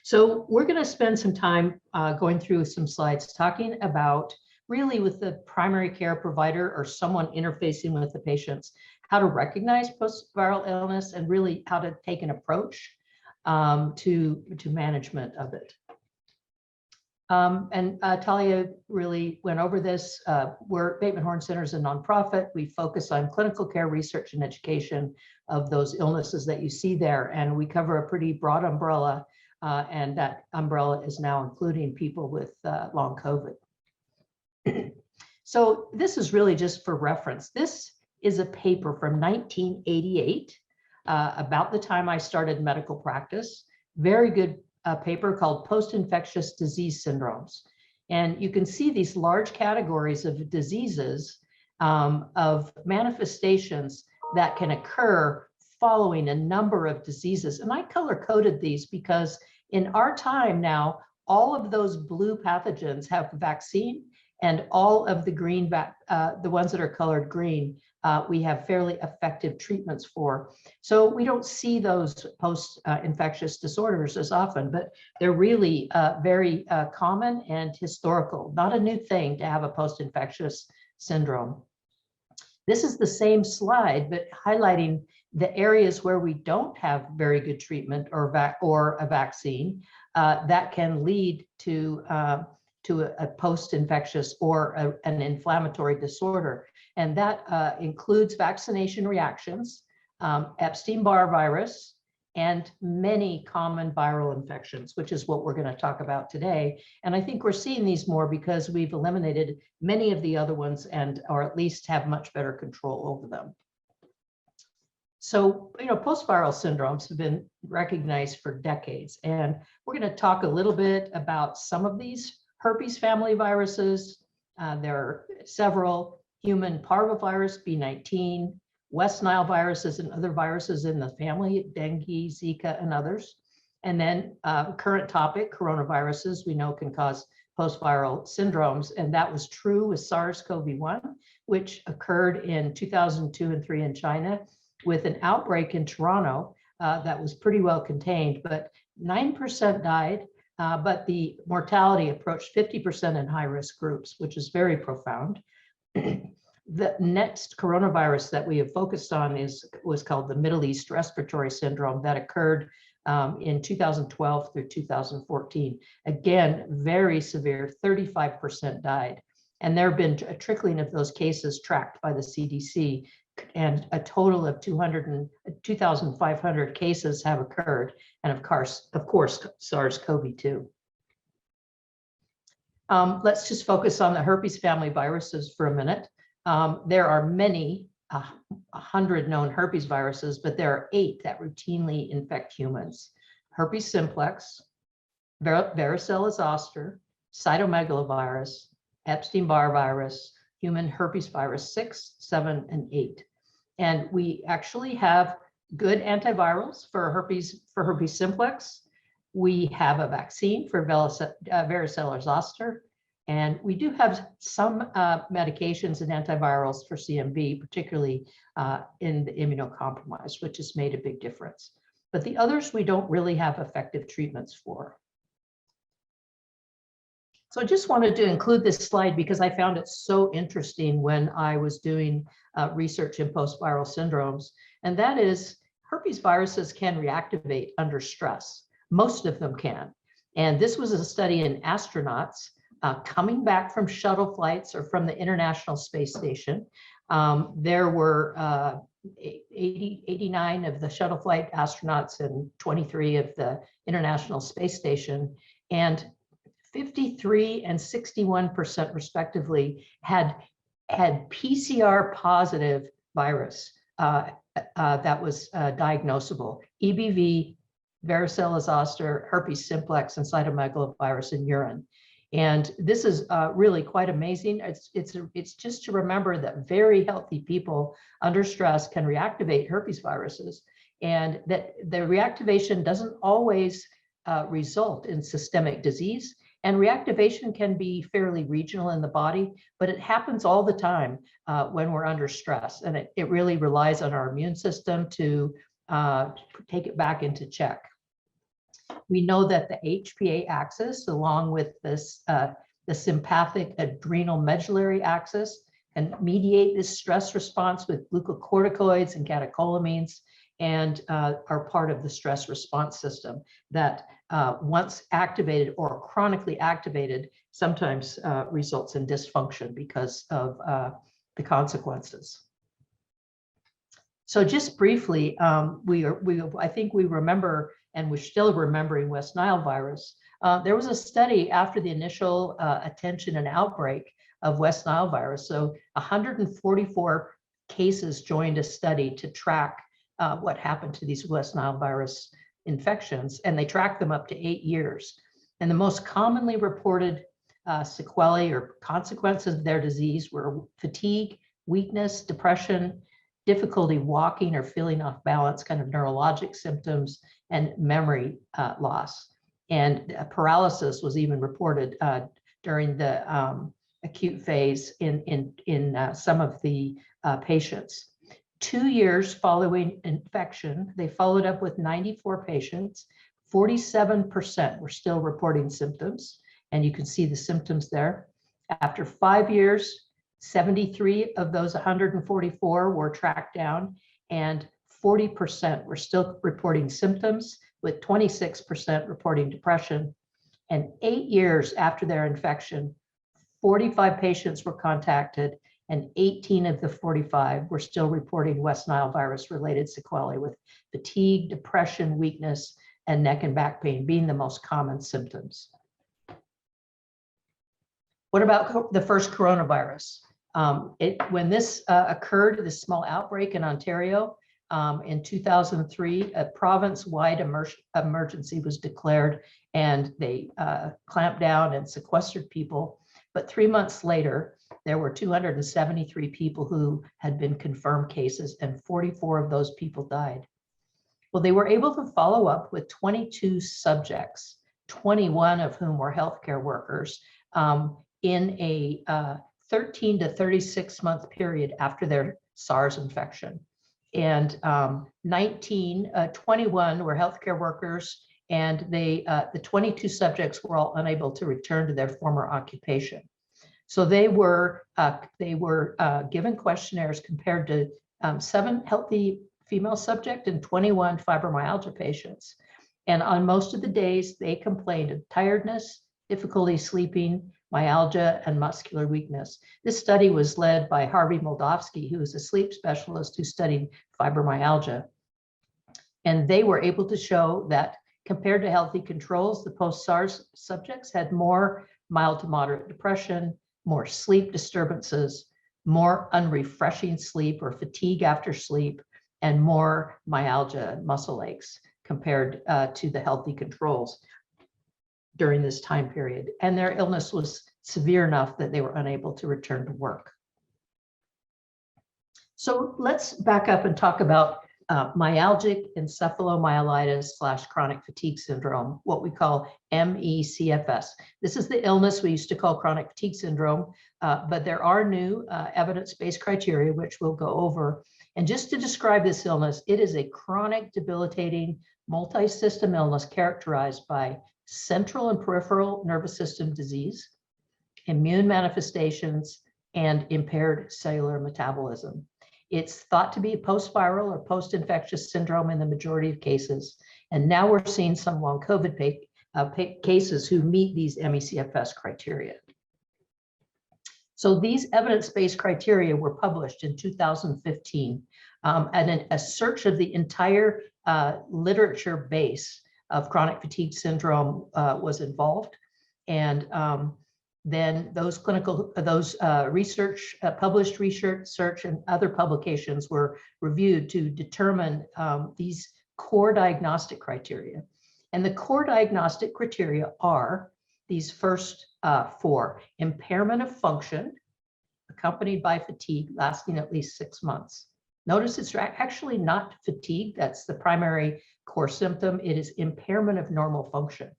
So we're going to spend some time going through some slides talking about really with the primary care provider or someone interfacing with the patients, how to recognize post-viral illness and really how to take an approach to management of it. Talia really went over this. Bateman Horne Center is a nonprofit. We focus on clinical care research and education of those illnesses that you see there. And we cover a pretty broad umbrella, and that umbrella is now including people with long COVID. So this is really just for reference. This is a paper from 1988, about the time I started medical practice. Very good paper called Post-Infectious Disease Syndromes. And you can see these large categories of diseases, of manifestations that can occur following a number of diseases. And I color-coded these because in our time now, all of those blue pathogens have a vaccine, and all of the green, the ones that are colored green, we have fairly effective treatments for. So we don't see those post-infectious disorders as often, but they're really very common and historical. Not a new thing to have a post-infectious syndrome. This is the same slide, but highlighting the areas where we don't have very good treatment or a vaccine that can lead to a post-infectious or an inflammatory disorder. And that includes vaccination reactions, Epstein-Barr virus, and many common viral infections, which is what we're going to talk about today. And I think we're seeing these more because we've eliminated many of the other ones or at least have much better control over them. So, post-viral syndromes have been recognized for decades. And we're going to talk a little bit about some of these herpes family viruses. There are several: human parvovirus, B19, West Nile viruses and other viruses in the family, dengue, Zika, and others. And then current topic, coronaviruses, we know can cause post-viral syndromes. And that was true with SARS-CoV-1, which occurred in 2002 and 3 in China with an outbreak in Toronto that was pretty well contained, but 9% died. But the mortality approached 50% in high-risk groups, which is very profound. The next coronavirus that we have focused on was called the Middle East Respiratory Syndrome that occurred in 2012 through 2014. Again, very severe, 35% died. And there have been a trickling of those cases tracked by the CDC, and a total of 2,500 cases have occurred, and of course, SARS-CoV-2. Let's just focus on the herpes family viruses for a minute. There are many, 100 known herpes viruses, but there are 8 that routinely infect humans: herpes simplex, varicella zoster, cytomegalovirus, Epstein-Barr virus, human herpes virus 6, 7, and 8. And we actually have good antivirals for herpes simplex. We have a vaccine for varicella zoster, and we do have some medications and antivirals for CMV, particularly in the immunocompromised, which has made a big difference. But the others we don't really have effective treatments for. So I just wanted to include this slide because I found it so interesting when I was doing research in post-viral syndromes, and that is herpes viruses can reactivate under stress. Most of them can. And this was a study in astronauts coming back from shuttle flights or from the International Space Station. There were 89 of the shuttle flight astronauts and 23 of the International Space Station, and 53 and 61% respectively had PCR positive virus that was diagnosable: EBV, varicella zoster, herpes simplex, and cytomegalovirus in urine. And this is really quite amazing. It's just to remember that very healthy people under stress can reactivate herpes viruses, and that the reactivation doesn't always result in systemic disease. And reactivation can be fairly regional in the body, but it happens all the time when we're under stress. And it really relies on our immune system to take it back into check. We know that the HPA axis, along with this, the sympathetic adrenal medullary axis, can mediate this stress response with glucocorticoids and catecholamines, and are part of the stress response system that once activated or chronically activated sometimes results in dysfunction because of the consequences. So just briefly, I think we remember, and we're still remembering West Nile virus. There was a study after the initial attention and outbreak of West Nile virus. So 144 cases joined a study to track what happened to these West Nile virus infections, and they tracked them up to 8 years. And the most commonly reported sequelae or consequences of their disease were fatigue, weakness, depression, difficulty walking or feeling off balance, kind of neurologic symptoms, and memory loss. And paralysis was even reported during the acute phase in some of the patients. 2 years following infection, they followed up with 94 patients. 47% were still reporting symptoms, and you can see the symptoms there. After 5 years, 73 of those 144 were tracked down, and 40% were still reporting symptoms, with 26% reporting depression. And 8 years after their infection, 45 patients were contacted, and 18 of the 45 were still reporting West Nile virus related sequelae, with fatigue, depression, weakness, and neck and back pain being the most common symptoms. What about the first coronavirus? When this occurred, this small outbreak in Ontario in 2003, a province-wide emergency was declared, and they clamped down and sequestered people. But 3 months later, there were 273 people who had been confirmed cases, and 44 of those people died. Well, they were able to follow up with 22 subjects, 21 of whom were healthcare workers, in a 13 to 36 month period after their SARS infection. And 21 were healthcare workers, and the 22 subjects were all unable to return to their former occupation. So they were given questionnaires compared to 7 healthy female subjects and 21 fibromyalgia patients. And on most of the days, they complained of tiredness, difficulty sleeping, myalgia, and muscular weakness. This study was led by Harvey Moldovsky, who is a sleep specialist who studied fibromyalgia. And they were able to show that compared to healthy controls, the post-SARS subjects had more mild to moderate depression, more sleep disturbances, more unrefreshing sleep or fatigue after sleep, and more myalgia and muscle aches compared to the healthy controls during this time period. And their illness was severe enough that they were unable to return to work. So let's back up and talk about myalgic encephalomyelitis / chronic fatigue syndrome, what we call ME/CFS. This is the illness we used to call chronic fatigue syndrome, but there are new evidence-based criteria, which we'll go over. And just to describe this illness, it is a chronic, debilitating, multi-system illness characterized by central and peripheral nervous system disease, immune manifestations, and impaired cellular metabolism. It's thought to be post-viral or post-infectious syndrome in the majority of cases. And now we're seeing some long COVID cases who meet these ME/CFS criteria. So these evidence-based criteria were published in 2015, and a search of the entire literature base of chronic fatigue syndrome was involved. And then those published research and other publications were reviewed to determine these core diagnostic criteria. And the core diagnostic criteria are these first 4: impairment of function accompanied by fatigue lasting at least 6 months. Notice it's actually not fatigue that's the primary core symptom. It is impairment of normal function.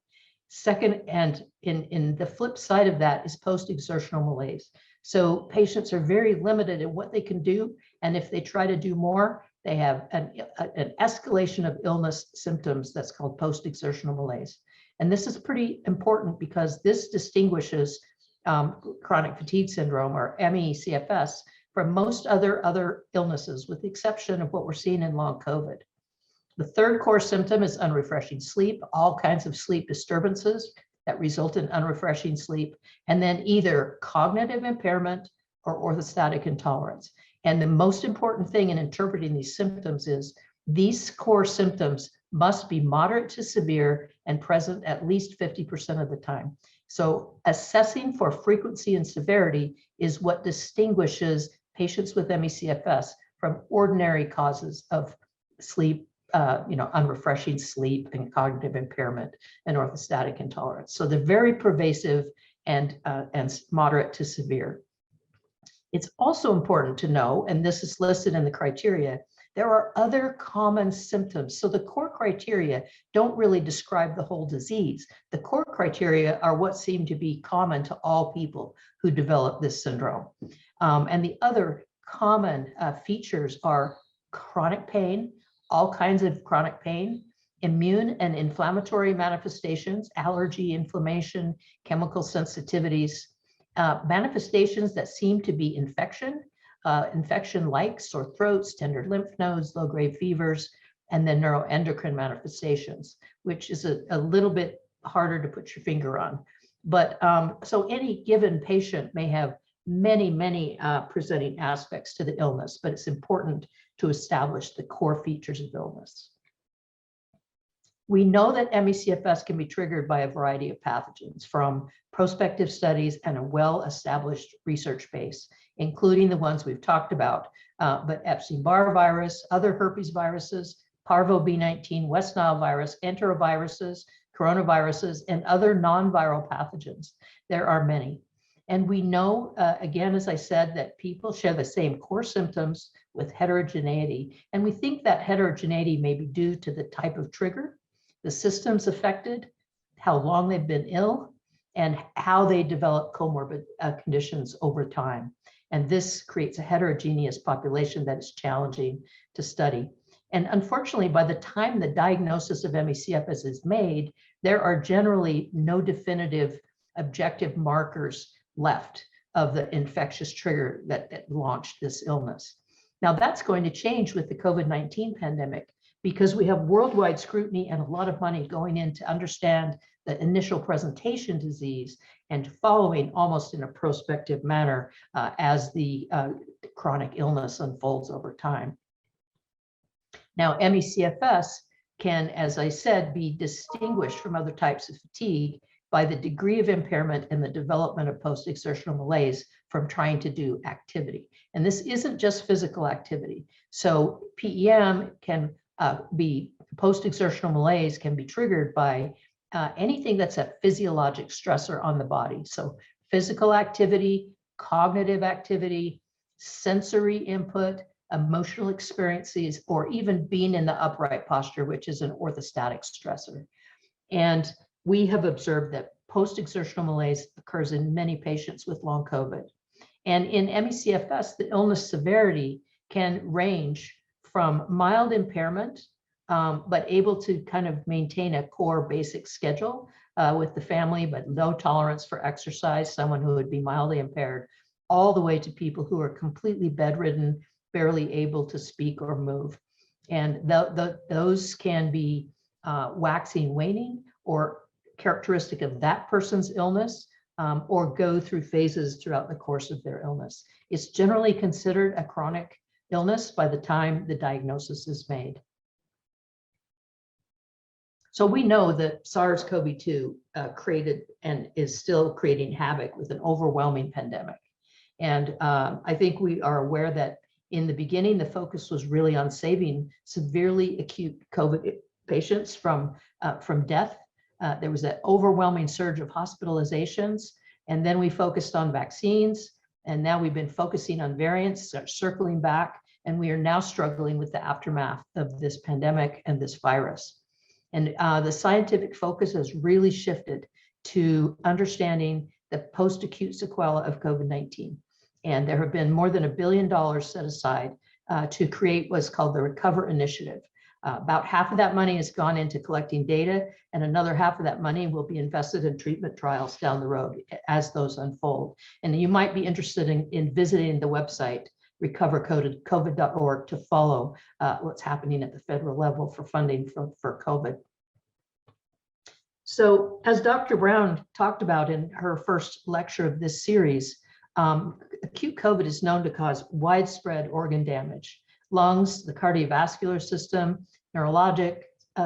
Second, and in the flip side of that, is post-exertional malaise. So patients are very limited in what they can do, and if they try to do more, they have an escalation of illness symptoms that's called post-exertional malaise. And this is pretty important because this distinguishes chronic fatigue syndrome, or ME/CFS, from most other illnesses, with the exception of what we're seeing in long COVID. The third core symptom is unrefreshing sleep, all kinds of sleep disturbances that result in unrefreshing sleep, and then either cognitive impairment or orthostatic intolerance. And the most important thing in interpreting these symptoms is these core symptoms must be moderate to severe and present at least 50% of the time. So assessing for frequency and severity is what distinguishes patients with ME/CFS from ordinary causes of sleep, unrefreshing sleep and cognitive impairment and orthostatic intolerance. So they're very pervasive and moderate to severe. It's also important to know, and this is listed in the criteria, there are other common symptoms. So the core criteria don't really describe the whole disease. The core criteria are what seem to be common to all people who develop this syndrome. And the other common features are chronic pain, all kinds of chronic pain, immune and inflammatory manifestations, allergy, inflammation, chemical sensitivities, manifestations that seem to be infection like sore throats, tender lymph nodes, low-grade fevers, and then neuroendocrine manifestations, which is a little bit harder to put your finger on. But so any given patient may have many presenting aspects to the illness, but it's important to establish the core features of illness. We know that ME/CFS can be triggered by a variety of pathogens, from prospective studies and a well-established research base, including the ones we've talked about, but Epstein-Barr virus, other herpes viruses, Parvo B19, West Nile virus, enteroviruses, coronaviruses, and other non-viral pathogens. There are many. And we know, again, as I said, that people share the same core symptoms with heterogeneity. And we think that heterogeneity may be due to the type of trigger, the systems affected, how long they've been ill, and how they develop comorbid conditions over time. And this creates a heterogeneous population that is challenging to study. And unfortunately, by the time the diagnosis of ME/CFS is made, there are generally no definitive objective markers left of the infectious trigger that launched this illness. Now, that's going to change with the COVID-19 pandemic, because we have worldwide scrutiny and a lot of money going in to understand the initial presentation disease and following almost in a prospective manner as the chronic illness unfolds over time. Now, ME/CFS can, as I said, be distinguished from other types of fatigue by the degree of impairment and the development of post-exertional malaise from trying to do activity. And this isn't just physical activity. So PEM can be, post-exertional malaise can be triggered by anything that's a physiologic stressor on the body. So physical activity, cognitive activity, sensory input, emotional experiences, or even being in the upright posture, which is an orthostatic stressor. And we have observed that post-exertional malaise occurs in many patients with long COVID. And in ME/CFS, the illness severity can range from mild impairment, but able to kind of maintain a core basic schedule with the family, but low tolerance for exercise, someone who would be mildly impaired, all the way to people who are completely bedridden, barely able to speak or move. And those can be waxing, waning, or characteristic of that person's illness, or go through phases throughout the course of their illness. It's generally considered a chronic illness by the time the diagnosis is made. So we know that SARS-CoV-2 created and is still creating havoc with an overwhelming pandemic. And I think we are aware that in the beginning, the focus was really on saving severely acute COVID patients from death. There was an overwhelming surge of hospitalizations, and then we focused on vaccines, and now we've been focusing on variants, circling back, and we are now struggling with the aftermath of this pandemic and this virus. And the scientific focus has really shifted to understanding the post-acute sequelae of COVID-19. And there have been more than $1 billion set aside to create what's called the Recover Initiative. About half of that money has gone into collecting data, and another half of that money will be invested in treatment trials down the road as those unfold. And you might be interested in visiting the website recovercovid.org to follow what's happening at the federal level for funding for COVID. So as Dr. Brown talked about in her first lecture of this series, acute COVID is known to cause widespread organ damage: lungs, the cardiovascular system, neurologic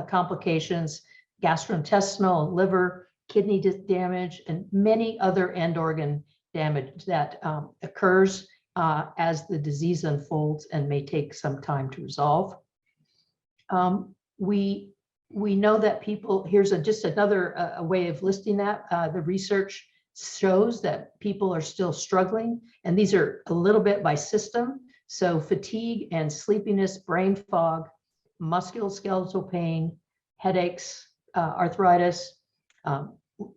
complications, gastrointestinal, liver, kidney damage, and many other end organ damage that occurs as the disease unfolds and may take some time to resolve. We know that people, here's just another way of listing that. The research shows that people are still struggling, and these are a little bit by system. So fatigue and sleepiness, brain fog, musculoskeletal pain, headaches, arthritis,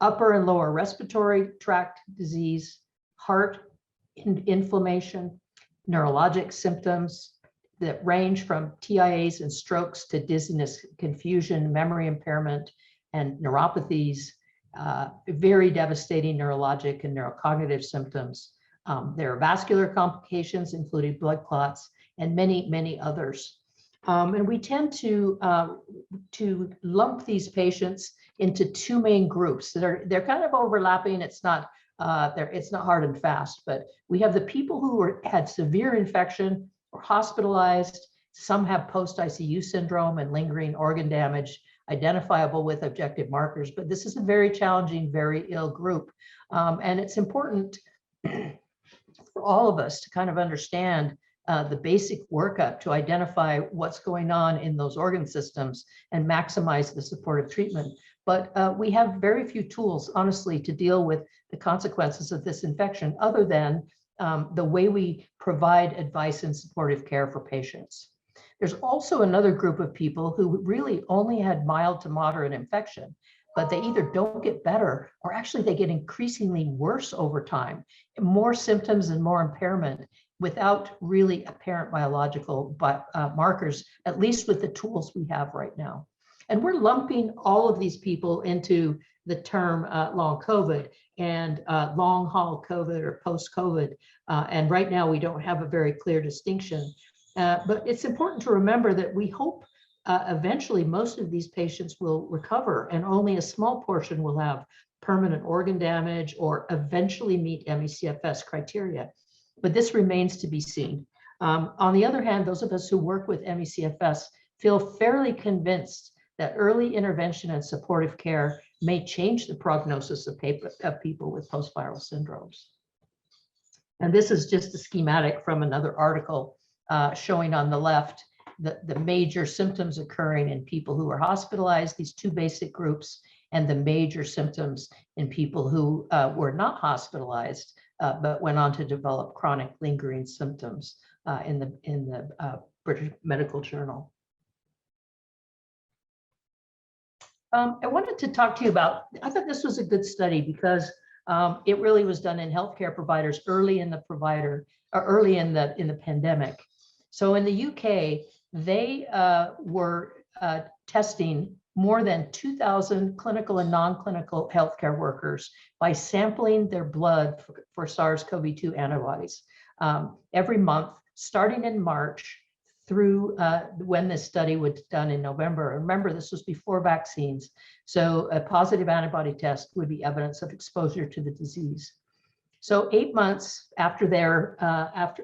upper and lower respiratory tract disease, heart inflammation, neurologic symptoms that range from TIAs and strokes to dizziness, confusion, memory impairment, and neuropathies, very devastating neurologic and neurocognitive symptoms. There are vascular complications, including blood clots, and many, many others. And we tend to lump these patients into two main groups that they're kind of overlapping. It's not hard and fast, but we have the people who had severe infection or hospitalized. Some have post-ICU syndrome and lingering organ damage identifiable with objective markers, but this is a very challenging, very ill group. And it's important for all of us to kind of understand the basic workup to identify what's going on in those organ systems and maximize the supportive treatment. But we have very few tools, honestly, to deal with the consequences of this infection, other than the way we provide advice and supportive care for patients. There's also another group of people who really only had mild to moderate infection, but they either don't get better or actually they get increasingly worse over time, more symptoms and more impairment without really apparent biological markers, at least with the tools we have right now. And we're lumping all of these people into the term long COVID and long haul COVID or post-COVID. And right now we don't have a very clear distinction. But it's important to remember that we hope eventually most of these patients will recover and only a small portion will have permanent organ damage or eventually meet ME/CFS criteria. But this remains to be seen. On the other hand, those of us who work with ME/CFS feel fairly convinced that early intervention and supportive care may change the prognosis of people with post-viral syndromes. And this is just a schematic from another article showing on the left the major symptoms occurring in people who are hospitalized, these two basic groups, and the major symptoms in people who were not hospitalized, but went on to develop chronic lingering symptoms in the British Medical Journal. I wanted to talk to you about, I thought this was a good study because it really was done in healthcare providers early in the pandemic. So in the UK, they were testing more than 2,000 clinical and non-clinical healthcare workers by sampling their blood for SARS-CoV-2 antibodies every month, starting in March through when this study was done in November. Remember, this was before vaccines. So a positive antibody test would be evidence of exposure to the disease. So 8 months after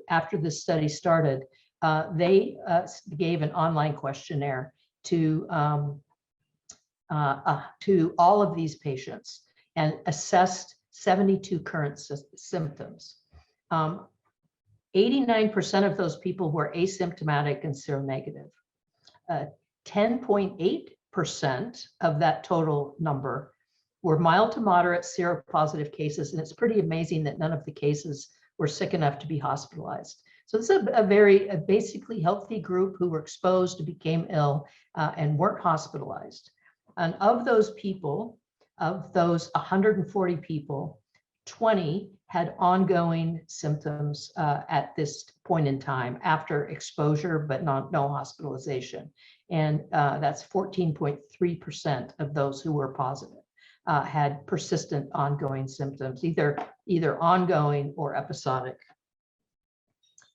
after this study started, they gave an online questionnaire to all of these patients and assessed 72 current symptoms. 89% of those people were asymptomatic and seronegative. 10.8% of that total number were mild to moderate seropositive cases, and it's pretty amazing that none of the cases were sick enough to be hospitalized. So this is a very basically healthy group who were exposed, became ill, and weren't hospitalized. And of those people, of those 140 people, 20 had ongoing symptoms at this point in time after exposure, but no hospitalization. And that's 14.3% of those who were positive had persistent ongoing symptoms, either ongoing or episodic.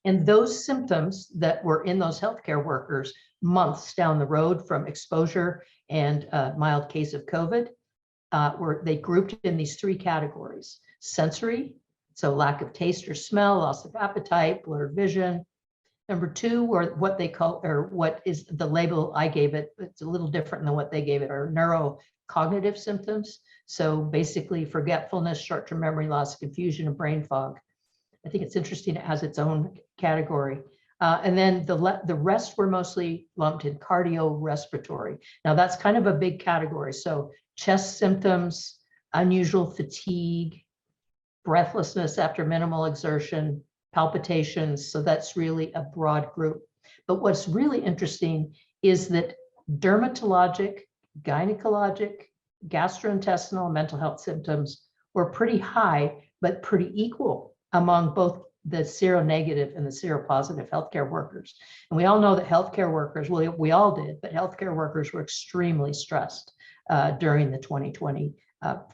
And those symptoms that were in those healthcare workers months down the road from exposure and a mild case of COVID, they grouped in these three categories: sensory, so lack of taste or smell, loss of appetite, blurred vision. Number two were what they call, or what is the label I gave it, it's a little different than what they gave it, are neurocognitive symptoms. So basically forgetfulness, short-term memory loss, confusion, and brain fog. I think it's interesting, it has its own category. And then the rest were mostly lumped in cardiorespiratory. Now that's kind of a big category. So chest symptoms, unusual fatigue, breathlessness after minimal exertion, palpitations. So that's really a broad group. But what's really interesting is that dermatologic, gynecologic, gastrointestinal, and mental health symptoms were pretty high, but pretty equal among both the seronegative and the seropositive healthcare workers. And we all know that healthcare workers, well, we all did, but healthcare workers were extremely stressed during the 2020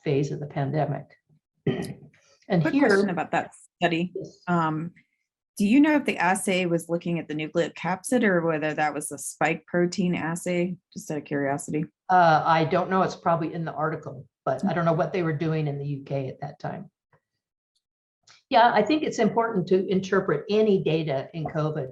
phase of the pandemic. And Quick here, question about that study. Do you know if the assay was looking at the nucleocapsid or whether that was a spike protein assay? Just out of curiosity. I don't know, it's probably in the article, but I don't know what they were doing in the UK at that time. Yeah, I think it's important to interpret any data in COVID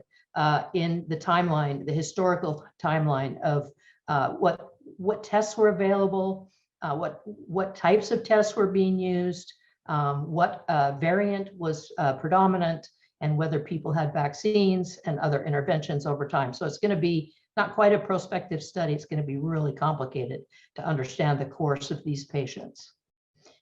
in the timeline, the historical timeline of what tests were available, what types of tests were being used, what variant was predominant, and whether people had vaccines and other interventions over time. So it's going to be not quite a prospective study. It's going to be really complicated to understand the course of these patients.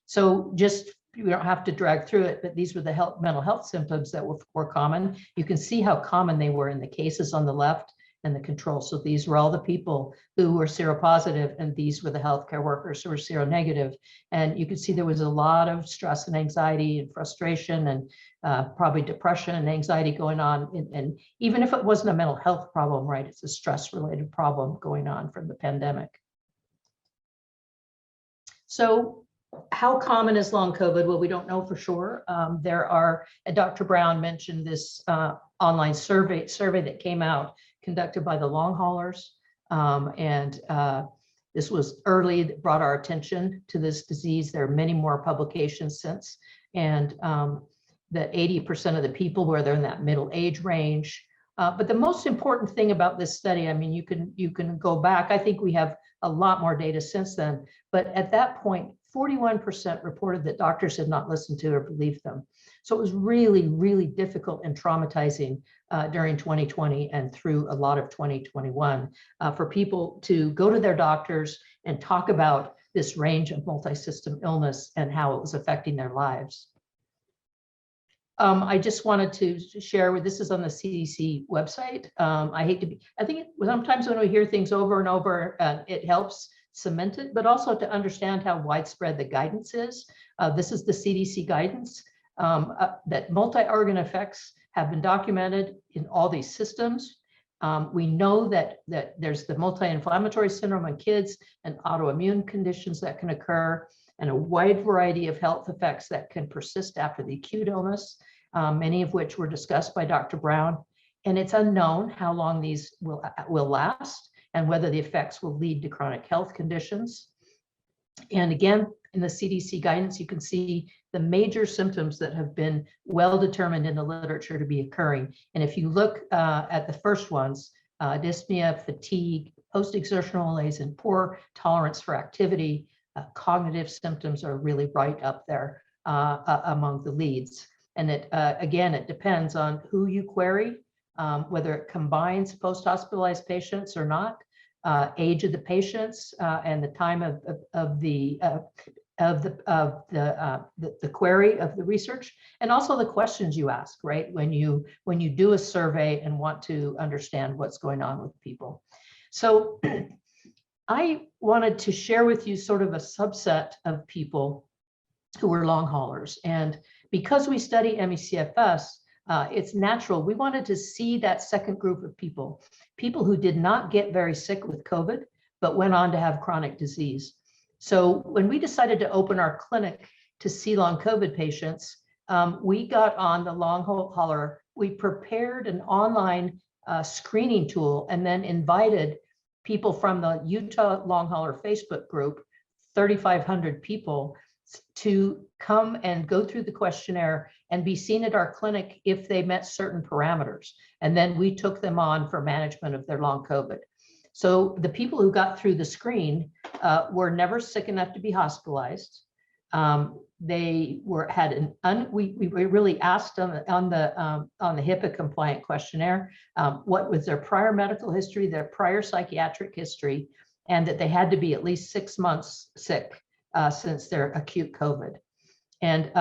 So just, we don't have to drag through it, but these were the mental health symptoms that were common. You can see how common they were in the cases on the left and the control. So these were all the people who were seropositive, and these were the healthcare workers who were seronegative. And you could see there was a lot of stress and anxiety and frustration and probably depression and anxiety going on. And even if it wasn't a mental health problem, right, it's a stress-related problem going on from the pandemic. So how common is long COVID? Well, we don't know for sure. There are, Dr. Brown mentioned this online survey that came out conducted by the long haulers. This was early, that brought our attention to this disease. There are many more publications since, and that 80% of the people were there in that middle age range. But the most important thing about this study, I mean, you can go back. I think we have a lot more data since then, but at that point, 41% reported that doctors had not listened to or believed them. So it was really, really difficult and traumatizing during 2020 and through a lot of 2021 for people to go to their doctors and talk about this range of multi-system illness and how it was affecting their lives. I just wanted to share with, this is on the CDC website. I think sometimes when we hear things over and over, it helps cement it, but also to understand how widespread the guidance is. This is the CDC guidance that multi-organ effects have been documented in all these systems. We know that there's the multi-inflammatory syndrome in kids and autoimmune conditions that can occur, and a wide variety of health effects that can persist after the acute illness, many of which were discussed by Dr. Brown. And it's unknown how long these will last and whether the effects will lead to chronic health conditions. And again, in the CDC guidance, you can see the major symptoms that have been well determined in the literature to be occurring. And if you look at the first ones, dyspnea, fatigue, post-exertional malaise, and poor tolerance for activity, cognitive symptoms are really right up there among the leads. And it, again, it depends on who you query, whether it combines post-hospitalized patients or not, age of the patients, and the time of the query of the research, and also the questions you ask, right? When you do a survey and want to understand what's going on with people. So I wanted to share with you sort of a subset of people who were long haulers, and because we study ME/CFS, it's natural. We wanted to see that second group of people who did not get very sick with COVID, but went on to have chronic disease. So when we decided to open our clinic to see long COVID patients, we got on the long hauler. We prepared an online screening tool and then invited people from the Utah Long Hauler Facebook group, 3,500 people, to come and go through the questionnaire and be seen at our clinic if they met certain parameters. And then we took them on for management of their long COVID. So the people who got through the screen were never sick enough to be hospitalized. They we really asked them on the HIPAA compliant questionnaire what was their prior medical history, their prior psychiatric history, and that they had to be at least 6 months sick since their acute COVID. And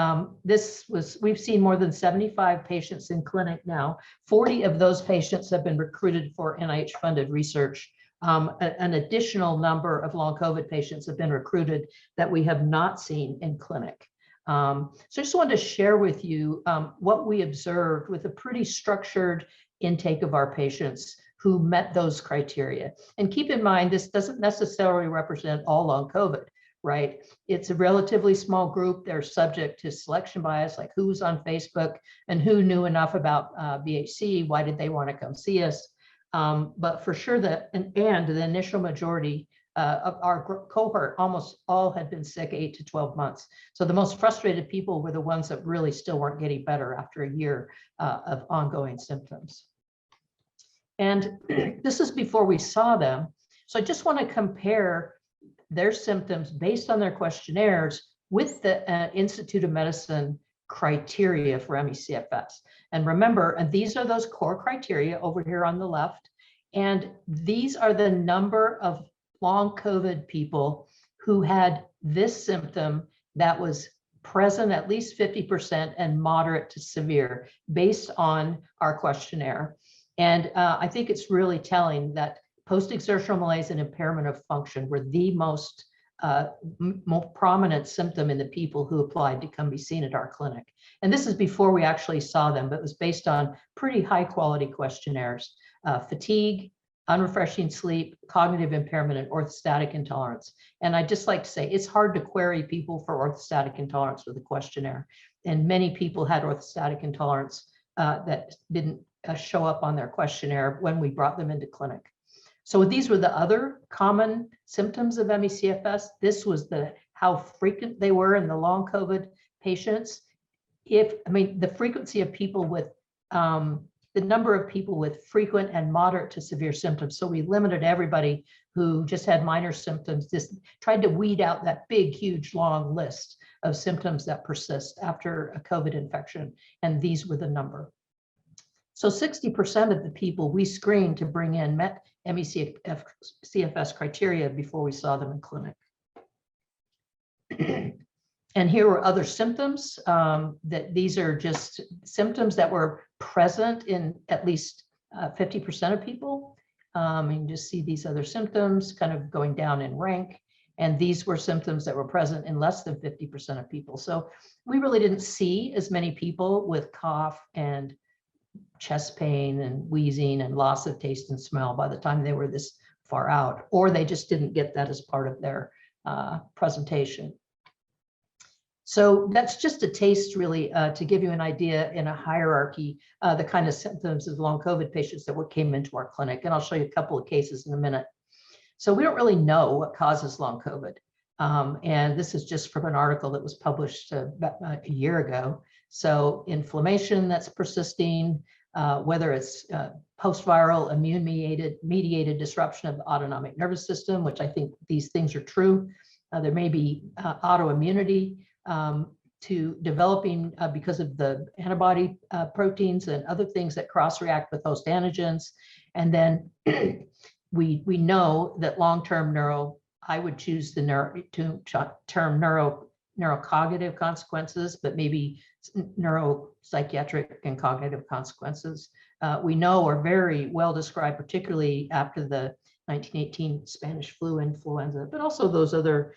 we've seen more than 75 patients in clinic now. 40 of those patients have been recruited for NIH funded research. An additional number of long COVID patients have been recruited that we have not seen in clinic. So I just wanted to share with you what we observed with a pretty structured intake of our patients who met those criteria. And keep in mind, this doesn't necessarily represent all long COVID, right? It's a relatively small group. They're subject to selection bias, like who's on Facebook and who knew enough about VHC, why did they want to come see us? But for sure the initial majority of our cohort, almost all had been sick 8 to 12 months. So the most frustrated people were the ones that really still weren't getting better after a year of ongoing symptoms. And this is before we saw them. So I just want to compare their symptoms based on their questionnaires with the Institute of Medicine criteria for ME/CFS. And remember, and these are those core criteria over here on the left. And these are the number of long COVID people who had this symptom that was present at least 50% and moderate to severe based on our questionnaire. And I think it's really telling that post-exertional malaise and impairment of function were the most prominent symptom in the people who applied to come be seen at our clinic. And this is before we actually saw them, but it was based on pretty high quality questionnaires: fatigue, unrefreshing sleep, cognitive impairment, and orthostatic intolerance. And I'd just like to say, it's hard to query people for orthostatic intolerance with a questionnaire. And many people had orthostatic intolerance that didn't show up on their questionnaire when we brought them into clinic. So these were the other common symptoms of ME/CFS. This was how frequent they were in the long COVID patients. The frequency of people with, the number of people with frequent and moderate to severe symptoms. So we limited everybody who just had minor symptoms, just tried to weed out that big, huge, long list of symptoms that persist after a COVID infection. And these were the number. So 60% of the people we screened to bring in met ME/CFS criteria before we saw them in clinic. And here were other symptoms that these are just symptoms that were present in at least 50% of people. You can just see these other symptoms kind of going down in rank. And these were symptoms that were present in less than 50% of people. So we really didn't see as many people with cough and chest pain and wheezing and loss of taste and smell by the time they were this far out, or they just didn't get that as part of their presentation. So that's just a taste, really, to give you an idea in a hierarchy, the kind of symptoms of long COVID patients that came into our clinic. And I'll show you a couple of cases in a minute. So we don't really know what causes long COVID. And this is just from an article that was published about a year ago. So inflammation that's persisting, whether it's post-viral immune-mediated disruption of the autonomic nervous system, which I think these things are true. There may be autoimmunity to developing because of the antibody proteins and other things that cross-react with host antigens. And then we know that long-term I would choose the term neurocognitive consequences, but maybe neuropsychiatric and cognitive consequences. We know are very well described, particularly after the 1918 Spanish flu influenza, but also those other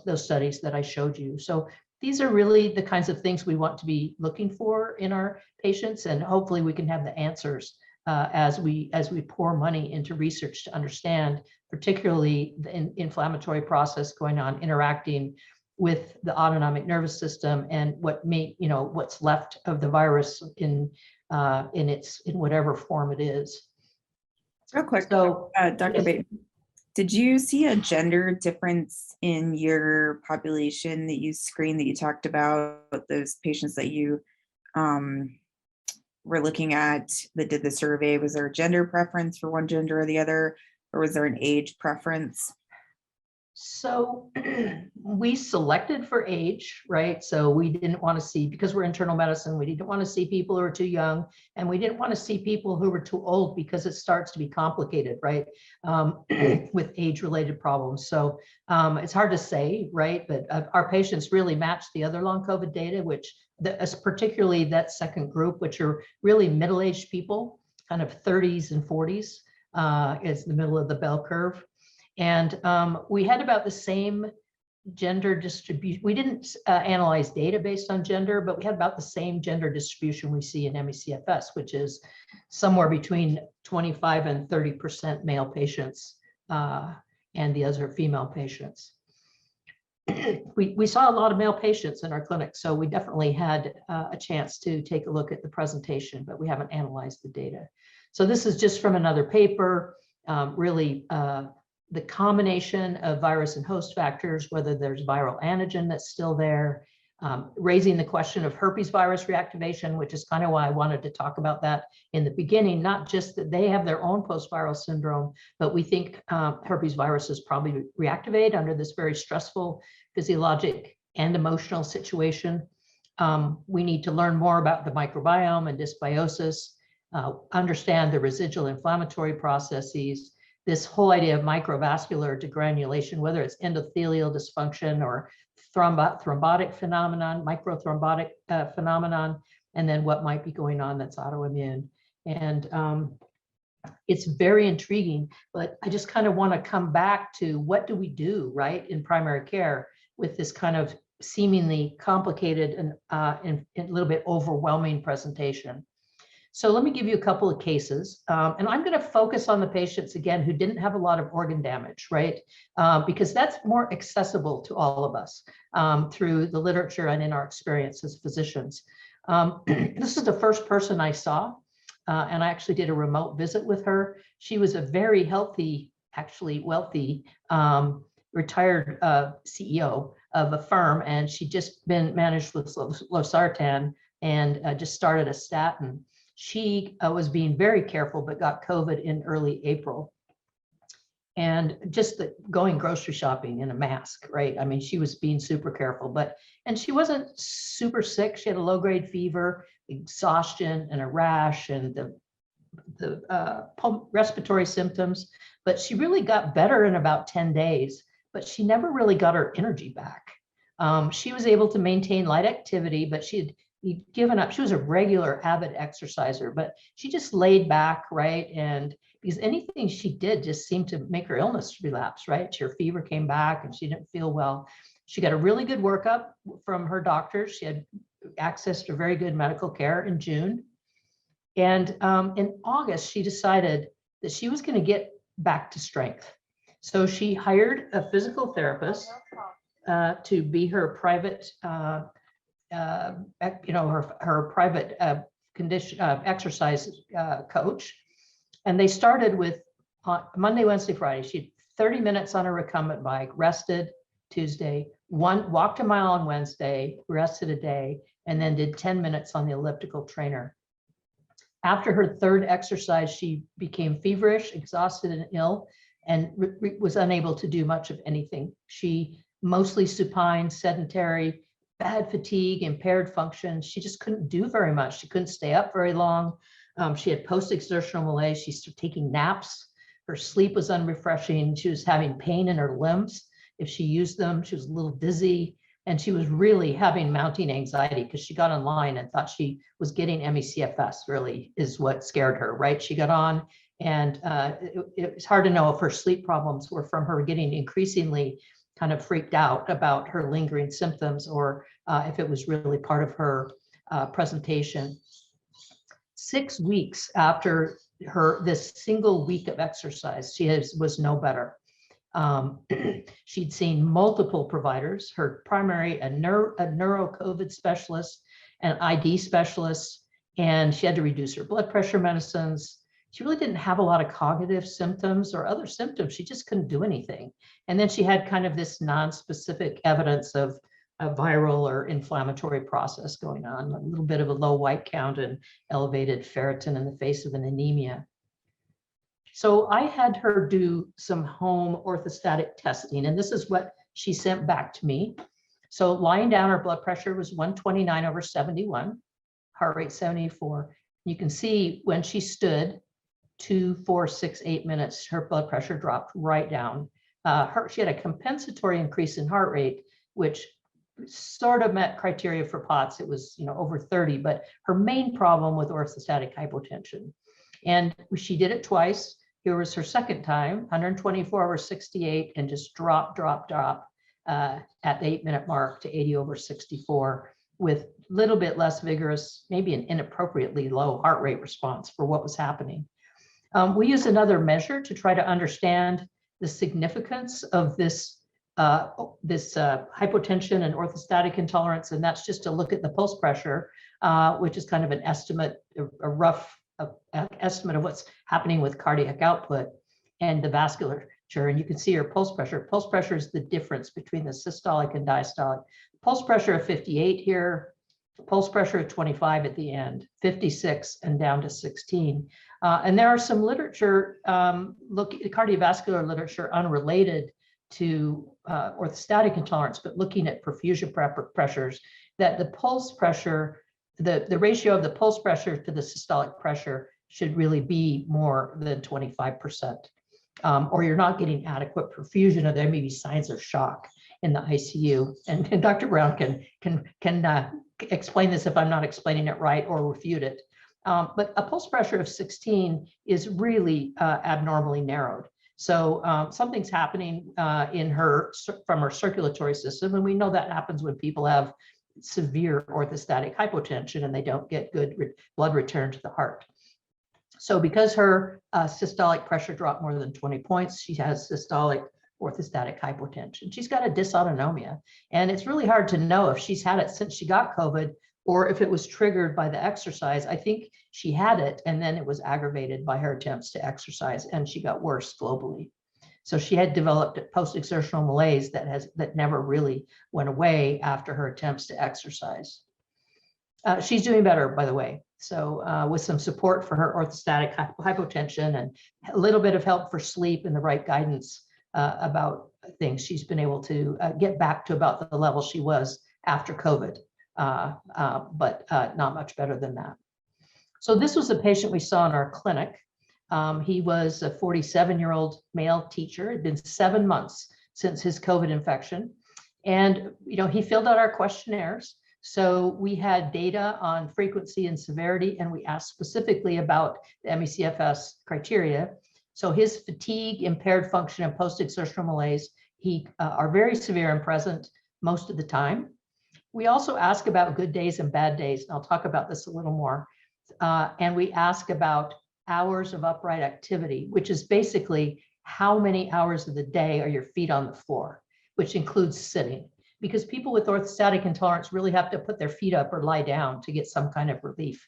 those studies that I showed you. So these are really the kinds of things we want to be looking for in our patients, and hopefully we can have the answers as we pour money into research to understand, particularly the inflammatory process going on, interacting with the autonomic nervous system, and what's left of the virus in whatever form it is. Real quick, So, Dr. yes. Bates, did you see a gender difference in your population that you screened, that you talked about, those patients that you were looking at that did the survey? Was there a gender preference for one gender or the other, or was there an age preference? So we selected for age, right? So we didn't want to see, because we're internal medicine, we didn't want to see people who are too young, and we didn't want to see people who were too old, because it starts to be complicated, right? With age-related problems. So it's hard to say, right? But our patients really matched the other long COVID data, which particularly that second group, which are really middle-aged people, kind of 30s and 40s, is the middle of the bell curve. And we had about the same gender distribution. We didn't analyze data based on gender, but we had about the same gender distribution we see in ME/CFS, which is somewhere between 25 and 30% male patients, and the other female patients. We saw a lot of male patients in our clinic, so we definitely had a chance to take a look at the presentation, but we haven't analyzed the data. So this is just from another paper, really the combination of virus and host factors, whether there's viral antigen that's still there, raising the question of herpes virus reactivation, which is kind of why I wanted to talk about that in the beginning, not just that they have their own post-viral syndrome, but we think herpes viruses probably reactivate under this very stressful physiologic and emotional situation. We need to learn more about the microbiome and dysbiosis, understand the residual inflammatory processes, this whole idea of microvascular degranulation, whether it's endothelial dysfunction or thrombotic phenomenon, microthrombotic phenomenon, and then what might be going on that's autoimmune. And it's very intriguing, but I just kind of want to come back to what do we do, right, in primary care with this kind of seemingly complicated and a little bit overwhelming presentation. So let me give you a couple of cases, and I'm going to focus on the patients again who didn't have a lot of organ damage, right? Because that's more accessible to all of us through the literature and in our experience as physicians. This is the first person I saw, and I actually did a remote visit with her. She was a very healthy, actually wealthy, retired CEO of a firm, and she'd just been managed with losartan and just started a statin. She was being very careful, but got COVID in early April. And just going grocery shopping in a mask, right? I mean, she was being super careful, and she wasn't super sick. She had a low-grade fever, exhaustion, and a rash, and the respiratory symptoms, but she really got better in about 10 days, but she never really got her energy back. She was able to maintain light activity, but she had given up. She was a regular avid exerciser, but she just laid back, right? And because anything she did just seemed to make her illness relapse, right? Her fever came back and she didn't feel well. She got a really good workup from her doctor. She had access to very good medical care in June. And in August, she decided that she was going to get back to strength. So she hired a physical therapist to be her private her private condition exercise coach, and they started with Monday, Wednesday, Friday. She had 30 minutes on a recumbent bike, rested Tuesday, walked a mile on Wednesday, rested a day, and then did 10 minutes on the elliptical trainer. After her third exercise, she became feverish, exhausted, and ill, and was unable to do much of anything. She mostly supine, sedentary, bad fatigue, impaired function. She just couldn't do very much. She couldn't stay up very long. She had post-exertional malaise. She started taking naps. Her sleep was unrefreshing. She was having pain in her limbs. If she used them, she was a little dizzy. And she was really having mounting anxiety because she got online and thought she was getting ME/CFS, really is what scared her, right? She got on, and it's hard to know if her sleep problems were from her getting increasingly kind of freaked out about her lingering symptoms or if it was really part of her presentation. 6 weeks after this single week of exercise, she was no better. She'd seen multiple providers, her primary, a neuro-COVID specialist, an ID specialist, and she had to reduce her blood pressure medicines. She really didn't have a lot of cognitive symptoms or other symptoms. She just couldn't do anything. And then she had kind of this non-specific evidence of a viral or inflammatory process going on, a little bit of a low white count and elevated ferritin in the face of an anemia. So I had her do some home orthostatic testing, and this is what she sent back to me. So lying down, her blood pressure was 129/71, heart rate 74. You can see when she stood 2, 4, 6, 8 minutes, her blood pressure dropped right down. She had a compensatory increase in heart rate, which sort of met criteria for POTS. It was, over 30, but her main problem with orthostatic hypotension. And she did it twice. Here was her second time, 124/68, and just drop at the 8-minute mark to 80/64 with a little bit less vigorous, maybe an inappropriately low heart rate response for what was happening. We used another measure to try to understand the significance of this hypotension and orthostatic intolerance, and that's just to look at the pulse pressure, which is kind of an estimate, a rough estimate of what's happening with cardiac output and the vasculature. And you can see her pulse pressure. Pulse pressure is the difference between the systolic and diastolic. Pulse pressure of 58 here, pulse pressure of 25 at the end, 56 and down to 16. And there are some literature, cardiovascular literature unrelated to orthostatic intolerance, but looking at perfusion pressures, that the pulse pressure, the ratio of the pulse pressure to the systolic pressure should really be more than 25%, or you're not getting adequate perfusion, or there may be signs of shock in the ICU. And Dr. Brown can explain this if I'm not explaining it right or refute it. But a pulse pressure of 16 is really abnormally narrowed. So something's happening from her circulatory system, and we know that happens when people have severe orthostatic hypotension and they don't get good blood return to the heart. So because her systolic pressure dropped more than 20 points, she has systolic orthostatic hypotension. She's got a dysautonomia, and it's really hard to know if she's had it since she got COVID or if it was triggered by the exercise. I think she had it, and then it was aggravated by her attempts to exercise, and she got worse globally. So she had developed post-exertional malaise that never really went away after her attempts to exercise. She's doing better, by the way. So with some support for her orthostatic hypotension and a little bit of help for sleep and the right guidance about things, she's been able to get back to about the level she was after COVID, but not much better than that. So this was a patient we saw in our clinic. He was a 47-year-old male teacher. It had been 7 months since his COVID infection. And he filled out our questionnaires. So we had data on frequency and severity, and we asked specifically about the ME/CFS criteria. So his fatigue, impaired function, and post-exertional malaise are very severe and present most of the time. We also ask about good days and bad days, and I'll talk about this a little more. And we ask about hours of upright activity, which is basically how many hours of the day are your feet on the floor, which includes sitting, because people with orthostatic intolerance really have to put their feet up or lie down to get some kind of relief.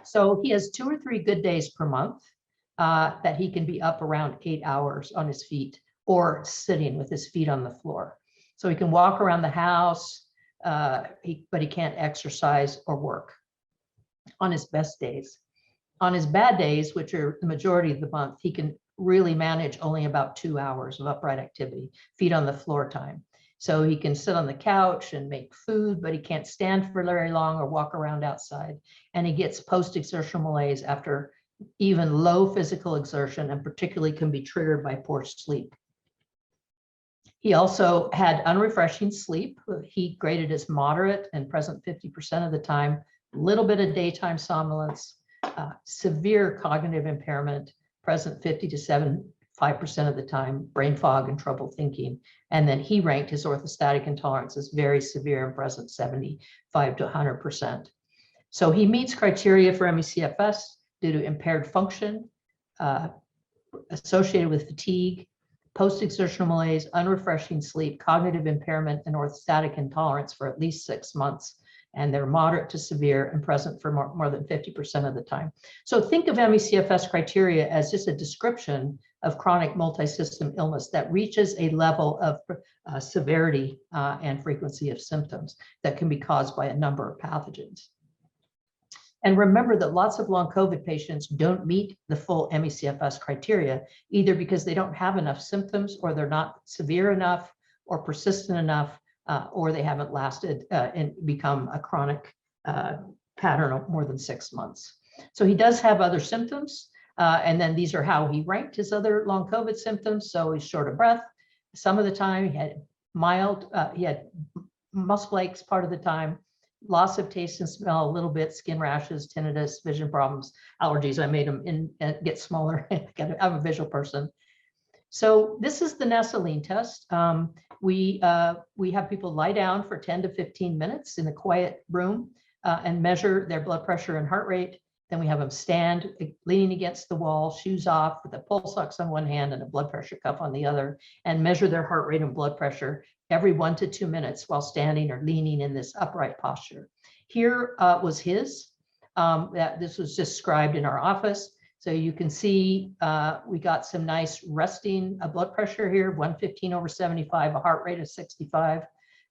So he has 2 or 3 good days per month that he can be up around 8 hours on his feet or sitting with his feet on the floor. So he can walk around the house, but he can't exercise or work on his best days. On his bad days, which are the majority of the month, he can really manage only about 2 hours of upright activity, feet on the floor time. So he can sit on the couch and make food, but he can't stand for very long or walk around outside. And he gets post-exertional malaise after even low physical exertion, and particularly can be triggered by poor sleep. He also had unrefreshing sleep. He graded as moderate and present 50% of the time, a little bit of daytime somnolence, severe cognitive impairment, present 50 to 5% of the time, brain fog and trouble thinking. And then he ranked his orthostatic intolerance as very severe and present, 75 to 100%. So he meets criteria for ME/CFS due to impaired function, associated with fatigue, post-exertional malaise, unrefreshing sleep, cognitive impairment, and orthostatic intolerance for at least 6 months. And they're moderate to severe and present for more than 50% of the time. So think of ME/CFS criteria as just a description of chronic multi-system illness that reaches a level of severity and frequency of symptoms that can be caused by a number of pathogens. And remember that lots of long COVID patients don't meet the full ME/CFS criteria, either because they don't have enough symptoms, or they're not severe enough or persistent enough, or they haven't lasted and become a chronic pattern of more than 6 months. So he does have other symptoms. And then these are how he ranked his other long COVID symptoms. So he's short of breath some of the time. He had he had muscle aches part of the time, loss of taste and smell a little bit, skin rashes, tinnitus, vision problems, allergies. I made them get smaller. I'm a visual person. So this is the Nessaline test. We have people lie down for 10 to 15 minutes in a quiet room and measure their blood pressure and heart rate. Then we have them stand leaning against the wall, shoes off, with a pulse ox on one hand and a blood pressure cuff on the other, and measure their heart rate and blood pressure every 1 to 2 minutes while standing or leaning in this upright posture. Here was his. This was described in our office. So you can see we got some nice resting blood pressure here, 115/75, a heart rate of 65.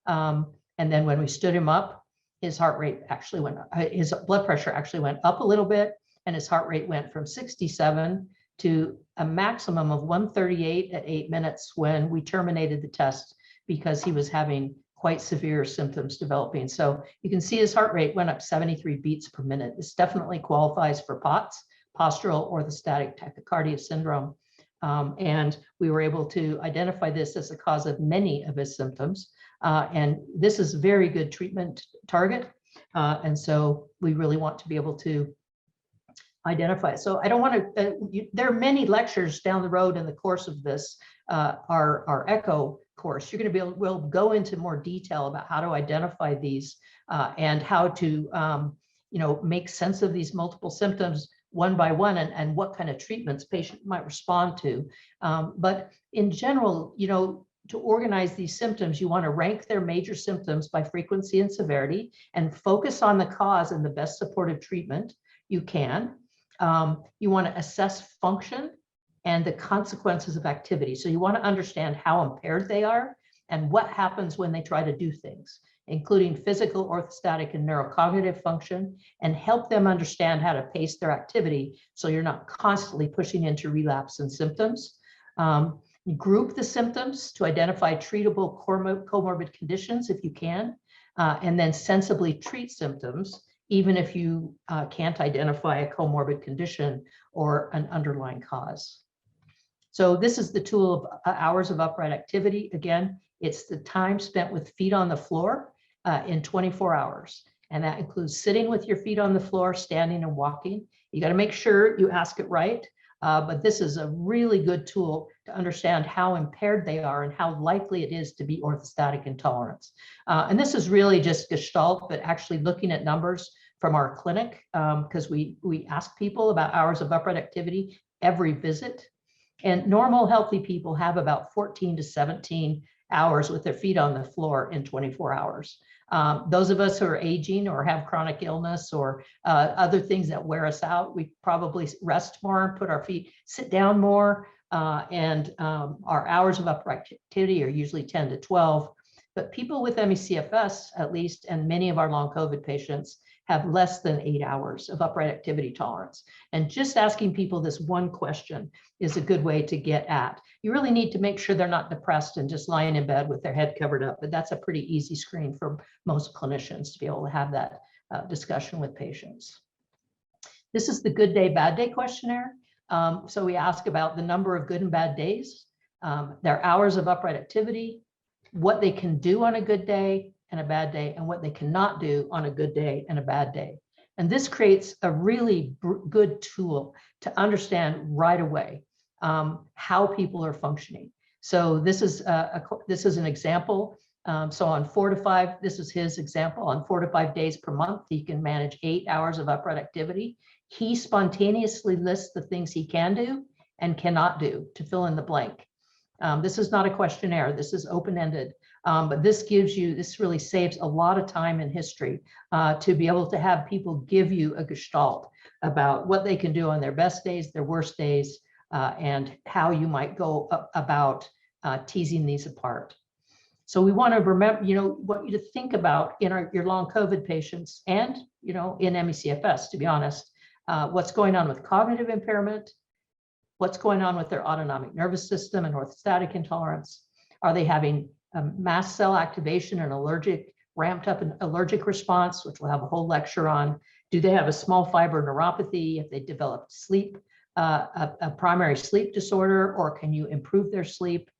And then when we stood him up, his heart rate actually went, his blood pressure actually went up a little bit, and his heart rate went from 67 to a maximum of 138 at 8 minutes when we terminated the test, because he was having quite severe symptoms developing. So you can see his heart rate went up 73 beats per minute. This definitely qualifies for POTS, postural orthostatic tachycardia syndrome. And we were able to identify this as the cause of many of his symptoms. And this is a very good treatment target. And so we really want to be able to identify it. So I don't want to, there are many lectures down the road in the course of this, our ECHO course. You're going to be able, we'll go into more detail about how to identify these and how to, make sense of these multiple symptoms one by one, and what kind of treatments patient might respond to. But in general, to organize these symptoms, you want to rank their major symptoms by frequency and severity and focus on the cause and the best supportive treatment you can. You want to assess function and the consequences of activity. So you want to understand how impaired they are and what happens when they try to do things, including physical, orthostatic, and neurocognitive function, and help them understand how to pace their activity so you're not constantly pushing into relapse and symptoms. Group the symptoms to identify treatable comorbid conditions if you can, and then sensibly treat symptoms, even if you can't identify a comorbid condition or an underlying cause. So this is the tool of hours of upright activity. Again, it's the time spent with feet on the floor in 24 hours. And that includes sitting with your feet on the floor, standing and walking. You got to make sure you ask it right. But this is a really good tool to understand how impaired they are and how likely it is to be orthostatic intolerance. And this is really just gestalt, but actually looking at numbers from our clinic, because we ask people about hours of upright activity every visit. And normal healthy people have about 14 to 17 hours with their feet on the floor in 24 hours. Those of us who are aging or have chronic illness or other things that wear us out, we probably rest more, put our feet, sit down more, and our hours of upright activity are usually 10 to 12. But people with ME/CFS, at least, and many of our long COVID patients, have less than 8 hours of upright activity tolerance. And just asking people this one question is a good way to get at. You really need to make sure they're not depressed and just lying in bed with their head covered up, but that's a pretty easy screen for most clinicians to be able to have that discussion with patients. This is the good day, bad day questionnaire. So we ask about the number of good and bad days, their hours of upright activity, what they can do on a good day and a bad day, and what they cannot do on a good day and a bad day. And this creates a really good tool to understand right away how people are functioning. So this is this is an example. So on 4 to 5, this is his example. On 4 to 5 days per month, he can manage 8 hours of upright activity. He spontaneously lists the things he can do and cannot do to fill in the blank. This is not a questionnaire. This is open-ended. But this gives you, this really saves a lot of time in history to be able to have people give you a gestalt about what they can do on their best days, their worst days, and how you might go about teasing these apart. So we want to remember, want you to think about in your long COVID patients and, in ME/CFS, to be honest, what's going on with cognitive impairment, what's going on with their autonomic nervous system and orthostatic intolerance. Are they having mast cell activation and ramped up an allergic response, which we'll have a whole lecture on? Do they have a small fiber neuropathy? If they developed sleep, a primary sleep disorder, or can you improve their sleep?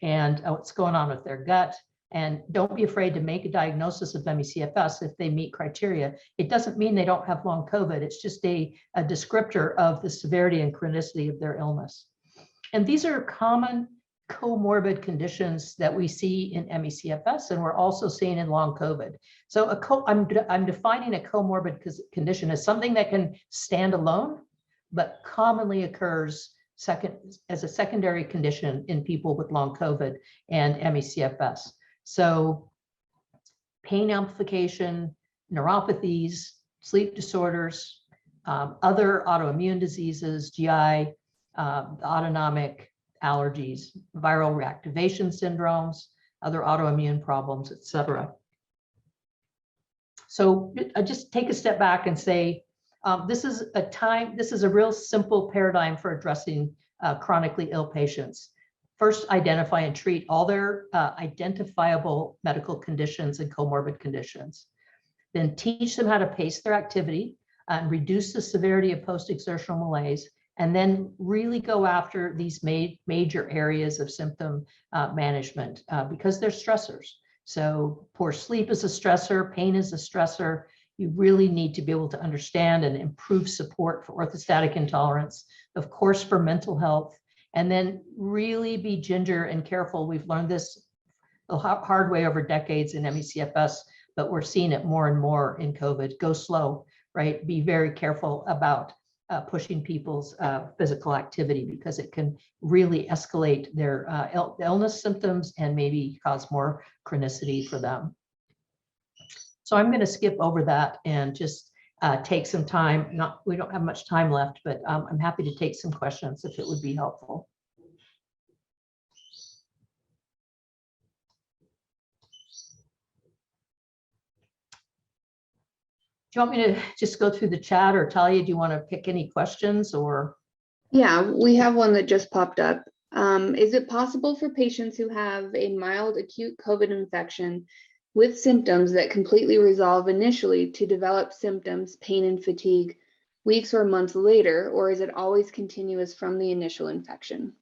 And what's going on with their gut? And don't be afraid to make a diagnosis of ME/CFS if they meet criteria. It doesn't mean they don't have long COVID. It's just a descriptor of the severity and chronicity of their illness. And these are common comorbid conditions that we see in ME/CFS, and we're also seeing in long COVID. So I'm defining a comorbid condition as something that can stand alone, but commonly occurs as a secondary condition in people with long COVID and ME/CFS. So pain amplification, neuropathies, sleep disorders, other autoimmune diseases, GI, autonomic allergies, viral reactivation syndromes, other autoimmune problems, etc. So I just take a step back and say, this is a real simple paradigm for addressing chronically ill patients. First, identify and treat all their identifiable medical conditions and comorbid conditions. Then teach them how to pace their activity and reduce the severity of post-exertional malaise, and then really go after these major areas of symptom management because they're stressors. So poor sleep is a stressor, pain is a stressor. You really need to be able to understand and improve support for orthostatic intolerance, of course, for mental health, and then really be ginger and careful. We've learned this the hard way over decades in ME/CFS, but we're seeing it more and more in COVID. Go slow, right? Be very careful about pushing people's physical activity because it can really escalate their illness symptoms and maybe cause more chronicity for them. So I'm going to skip over that and just take some time. We don't have much time left, but I'm happy to take some questions if it would be helpful. Do you want me to just go through the chat, or Talia, do you want to pick any questions or? Yeah, we have one that just popped up. Is it possible for patients who have a mild acute COVID infection with symptoms that completely resolve initially to develop symptoms, pain and fatigue weeks or months later, or is it always continuous from the initial infection?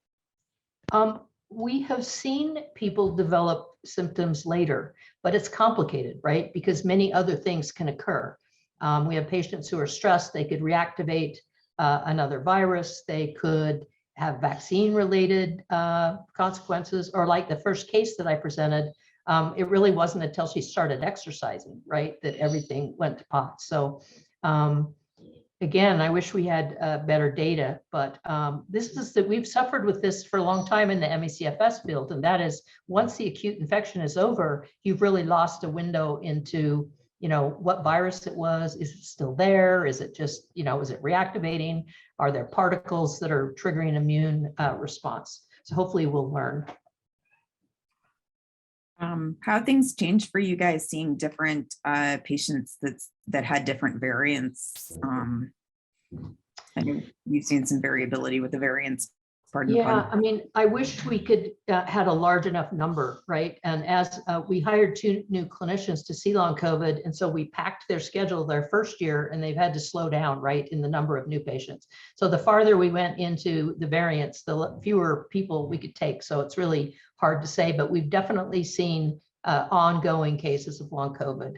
We have seen people develop symptoms later, but it's complicated, right? Because many other things can occur. We have patients who are stressed. They could reactivate another virus. They could have vaccine-related consequences, or like the first case that I presented, it really wasn't until she started exercising, right, that everything went to pot. So again, I wish we had better data, but this is that we've suffered with this for a long time in the ME/CFS field, and that is once the acute infection is over, you've really lost a window into what virus it was. Is it still there? Is it just, is it reactivating? Are there particles that are triggering immune response? So hopefully we'll learn. How things changed for you guys seeing different patients that had different variants? I know you've seen some variability with the variants. Yeah, I mean, I wish we could had a large enough number, right? And as we hired 2 new clinicians to see long COVID, and so we packed their schedule their first year, and they've had to slow down, right, in the number of new patients. So the farther we went into the variants, the fewer people we could take. So it's really hard to say, but we've definitely seen ongoing cases of long COVID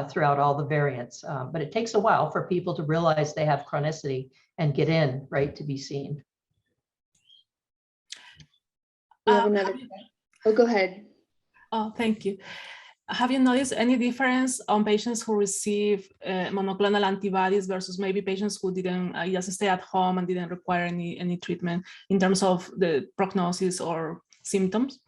throughout all the variants. But it takes a while for people to realize they have chronicity and get in, right, to be seen. We have Um, another. have you- Oh, go ahead. Oh, thank you. Have you noticed any difference on patients who receive monoclonal antibodies versus maybe patients who didn't just stay at home and didn't require any treatment in terms of the prognosis or symptoms?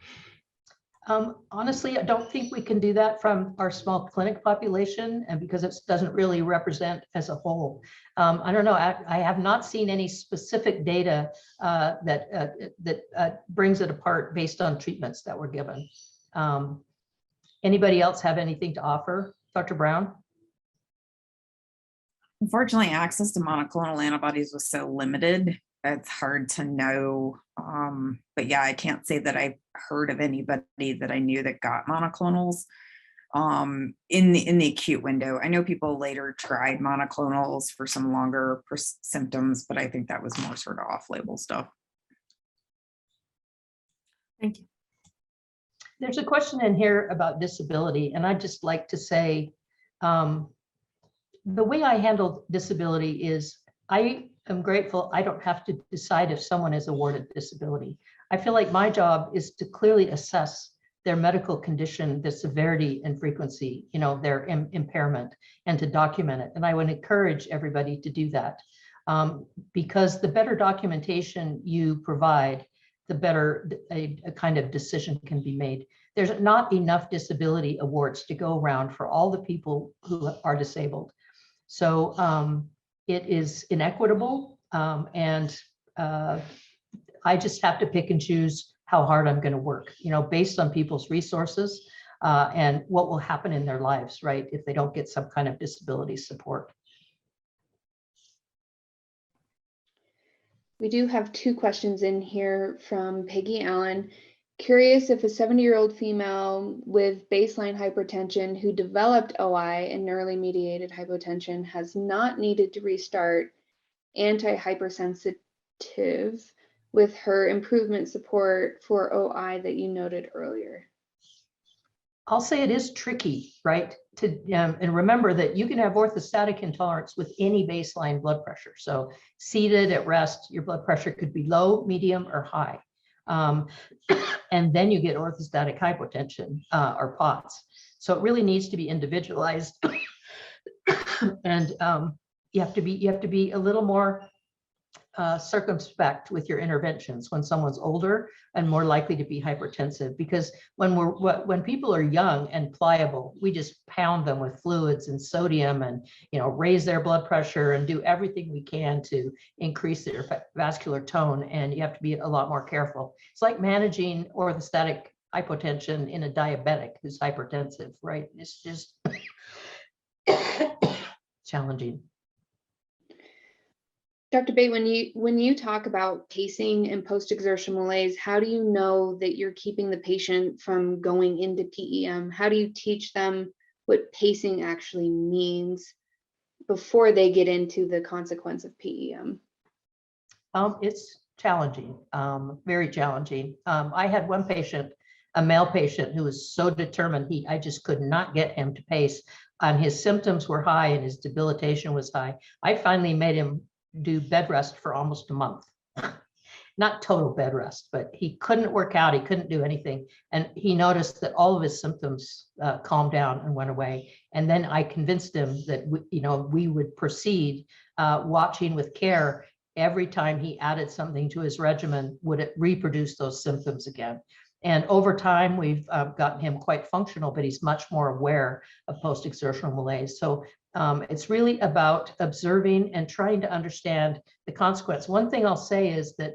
Honestly, I don't think we can do that from our small clinic population, and because it doesn't really represent as a whole. I don't know. I have not seen any specific data that brings it apart based on treatments that were given. Anybody else have anything to offer, Dr. Brown? Unfortunately, access to monoclonal antibodies was so limited, it's hard to know. But yeah, I can't say that I've heard of anybody that I knew that got monoclonals in the acute window. I know people later tried monoclonals for some longer symptoms, but I think that was more sort of off-label stuff. Thank you. There's a question in here about disability, and I'd just like to say, the way I handle disability is I am grateful I don't have to decide if someone is awarded disability. I feel like my job is to clearly assess their medical condition, the severity and frequency, their impairment, and to document it. And I would encourage everybody to do that, because the better documentation you provide, the better a kind of decision can be made. There's not enough disability awards to go around for all the people who are disabled. So it is inequitable, and I just have to pick and choose how hard I'm going to work, based on people's resources and what will happen in their lives, right, if they don't get some kind of disability support. We do have two questions in here from Peggy Allen. Curious if a 70-year-old female with baseline hypertension who developed OI and neurally mediated hypotension has not needed to restart anti-hypersensitive with her improvement support for OI that you noted earlier. I'll say it is tricky, right? And remember that you can have orthostatic intolerance with any baseline blood pressure. So seated at rest, your blood pressure could be low, medium, or high. And then you get orthostatic hypotension or POTS. So it really needs to be individualized. And you have to be a little more circumspect with your interventions when someone's older and more likely to be hypertensive, because when people are young and pliable, we just pound them with fluids and sodium and raise their blood pressure and do everything we can to increase their vascular tone, and you have to be a lot more careful. It's like managing orthostatic hypotension in a diabetic who's hypertensive, right? It's just challenging. Dr. Bate, when you talk about pacing and post-exertional malaise, how do you know that you're keeping the patient from going into PEM? How do you teach them what pacing actually means before they get into the consequence of PEM? It's challenging, very challenging. I had one patient, a male patient, who was so determined, I just could not get him to pace, and his symptoms were high and his debilitation was high. I finally made him do bed rest for almost a month. Not total bed rest, but he couldn't work out, he couldn't do anything. And he noticed that all of his symptoms calmed down and went away. And then I convinced him that we would proceed watching with care. Every time he added something to his regimen, would it reproduce those symptoms again? And over time, we've gotten him quite functional, but he's much more aware of post-exertional malaise. So it's really about observing and trying to understand the consequence. One thing I'll say is that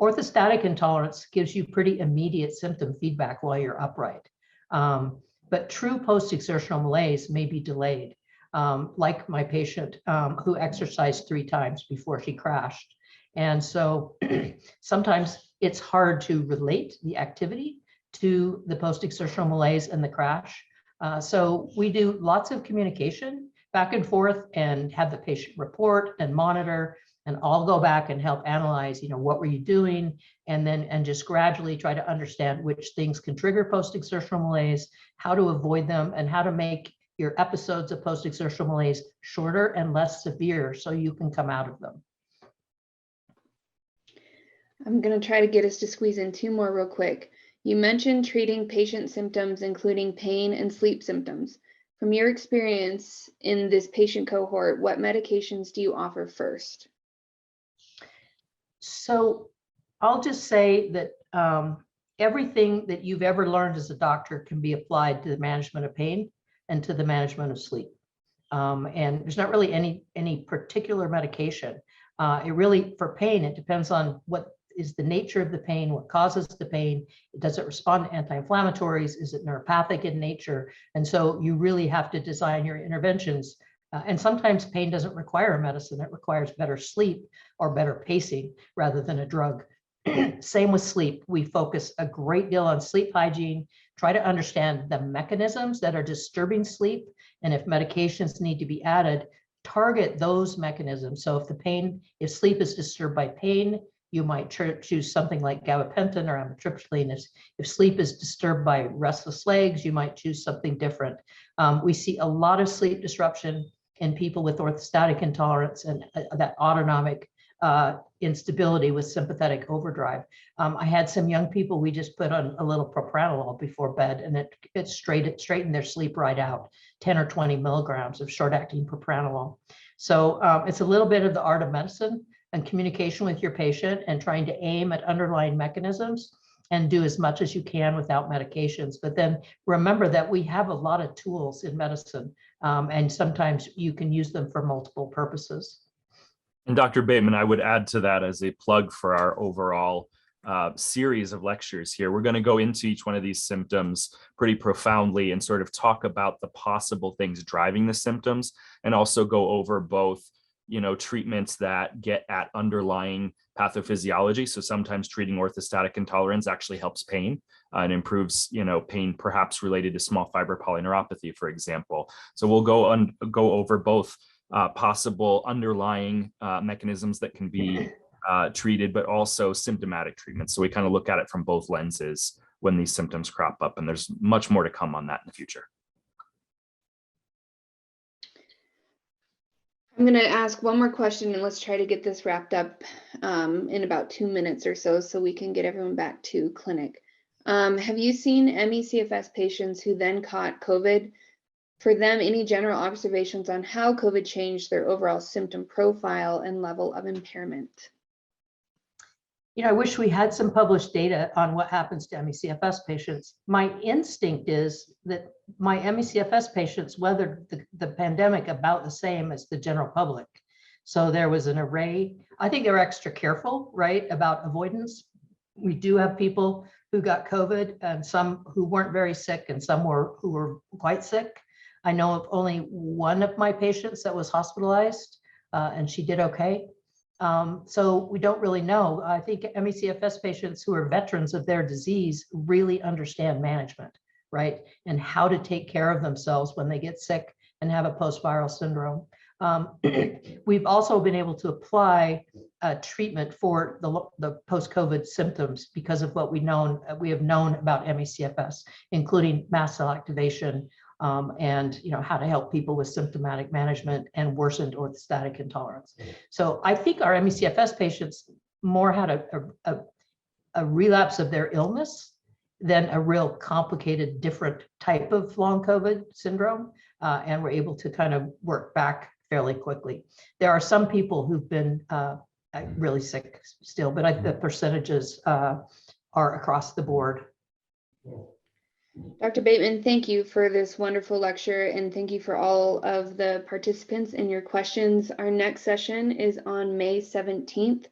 orthostatic intolerance gives you pretty immediate symptom feedback while you're upright. But true post-exertional malaise may be delayed, like my patient who exercised 3 times before she crashed. And so sometimes it's hard to relate the activity to the post-exertional malaise and the crash. So we do lots of communication back and forth and have the patient report and monitor, and I'll go back and help analyze, what were you doing? And just gradually try to understand which things can trigger post-exertional malaise, how to avoid them, and how to make your episodes of post-exertional malaise shorter and less severe so you can come out of them. I'm going to try to get us to squeeze in two more real quick. You mentioned treating patient symptoms, including pain and sleep symptoms. From your experience in this patient cohort, what medications do you offer first? So I'll just say that everything that you've ever learned as a doctor can be applied to the management of pain and to the management of sleep. And there's not really any particular medication. It really, for pain, it depends on what is the nature of the pain, what causes the pain. Does it respond to anti-inflammatories? Is it neuropathic in nature? And so you really have to design your interventions. And sometimes pain doesn't require a medicine. It requires better sleep or better pacing rather than a drug. Same with sleep. We focus a great deal on sleep hygiene, try to understand the mechanisms that are disturbing sleep. And if medications need to be added, target those mechanisms. So if sleep is disturbed by pain, you might choose something like gabapentin or amitriptyline. If sleep is disturbed by restless legs, you might choose something different. We see a lot of sleep disruption in people with orthostatic intolerance and that autonomic instability with sympathetic overdrive. I had some young people, we just put on a little propranolol before bed, and it straightened their sleep right out, 10 or 20 milligrams of short-acting propranolol. So it's a little bit of the art of medicine and communication with your patient and trying to aim at underlying mechanisms and do as much as you can without medications. But then remember that we have a lot of tools in medicine, and sometimes you can use them for multiple purposes. And Dr. Bateman, I would add to that as a plug for our overall series of lectures here. We're going to go into each one of these symptoms pretty profoundly and sort of talk about the possible things driving the symptoms, and also go over both, treatments that get at underlying pathophysiology. So sometimes treating orthostatic intolerance actually helps pain and improves, pain perhaps related to small fiber polyneuropathy, for example. So we'll go over both possible underlying mechanisms that can be treated, but also symptomatic treatments. So we kind of look at it from both lenses when these symptoms crop up, and there's much more to come on that in the future. I'm going to ask one more question, and let's try to get this wrapped up in about 2 minutes or so we can get everyone back to clinic. Have you seen ME/CFS patients who then caught COVID? For them, any general observations on how COVID changed their overall symptom profile and level of impairment? I wish we had some published data on what happens to ME/CFS patients. My instinct is that my ME/CFS patients weathered the pandemic about the same as the general public. So there was an array. I think they're extra careful, right, about avoidance. We do have people who got COVID and some who weren't very sick and some who were quite sick. I know of only one of my patients that was hospitalized and she did okay. So we don't really know. I think ME/CFS patients who are veterans of their disease really understand management, right? And how to take care of themselves when they get sick and have a post-viral syndrome. We've also been able to apply treatment for the post-COVID symptoms because of what we have known about ME/CFS, including mast cell activation, and how to help people with symptomatic management and worsened orthostatic intolerance. So I think our ME/CFS patients more had a relapse of their illness than a real complicated different type of long COVID syndrome, and were able to kind of work back fairly quickly. There are some people who've been really sick still, but the percentages are across the board. Dr. Bateman, thank you for this wonderful lecture, and thank you for all of the participants and your questions. Our next session is on May 17th.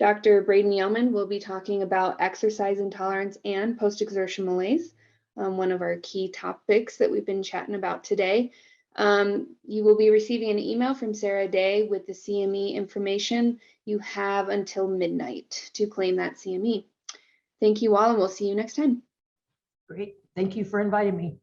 Dr. Braden Yeoman will be talking about exercise intolerance and post-exertion malaise, one of our key topics that we've been chatting about today. You will be receiving an email from Sarah Day with the CME information. You have until midnight to claim that CME. Thank you all, and we'll see you next time. Great. Thank you for inviting me.